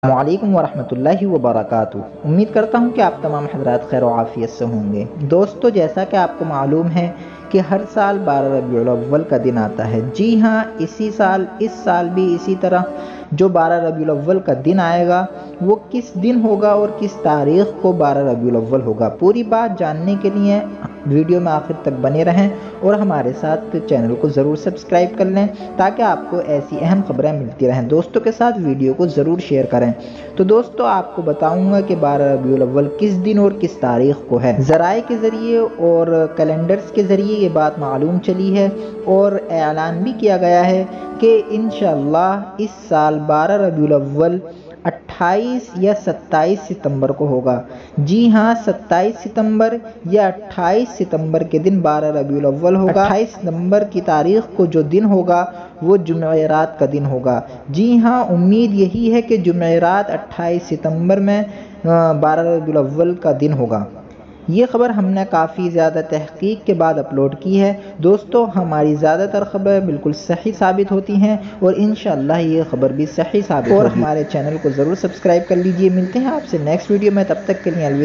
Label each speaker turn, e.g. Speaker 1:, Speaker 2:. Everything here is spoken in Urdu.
Speaker 1: السلام علیکم ورحمۃ اللہ وبرکاتہ۔ امید کرتا ہوں کہ آپ تمام حضرات خیر و عافیت سے ہوں گے۔ دوستو، جیسا کہ آپ کو معلوم ہے کہ ہر سال 12 ربیع الاول کا دن آتا ہے۔ جی ہاں، اس سال بھی اسی طرح جو 12 ربیع الاول کا دن آئے گا وہ کس دن ہوگا اور کس تاریخ کو 12 ربیع الاول ہوگا، پوری بات جاننے کے لیے ویڈیو میں آخر تک بنے رہیں اور ہمارے ساتھ چینل کو ضرور سبسکرائب کر لیں تاکہ آپ کو ایسی اہم خبریں ملتی رہیں۔ دوستوں کے ساتھ ویڈیو کو ضرور شیئر کریں۔ تو دوستو، آپ کو بتاؤں گا کہ 12 ربیع الاول کس دن اور کس تاریخ کو ہے۔ ذرائع کے ذریعے اور کیلنڈرز کے ذریعے یہ بات معلوم چلی ہے اور اعلان بھی کیا گیا ہے کہ انشاءاللہ اس سال 12 ربیع الاول 28 یا 27 ستمبر کو ہوگا۔ جی ہاں، 27 ستمبر یا 28 ستمبر کے دن 12 ربیع الاول ہوگا۔ 28 ستمبر کی تاریخ کو جو دن ہوگا وہ جمعرات کا دن ہوگا۔ جی ہاں، امید یہی ہے کہ جمعرات 28 ستمبر میں 12 ربیع الاول کا دن ہوگا۔ یہ خبر ہم نے کافی زیادہ تحقیق کے بعد اپلوڈ کی ہے۔ دوستو، ہماری زیادہ تر خبریں بالکل صحیح ثابت ہوتی ہیں اور انشاءاللہ یہ خبر بھی صحیح ثابت ہوگی۔ اور ہمارے چینل کو ضرور سبسکرائب کر لیجئے۔ ملتے ہیں آپ سے نیکسٹ ویڈیو میں، تب تک کے لیے الوداع۔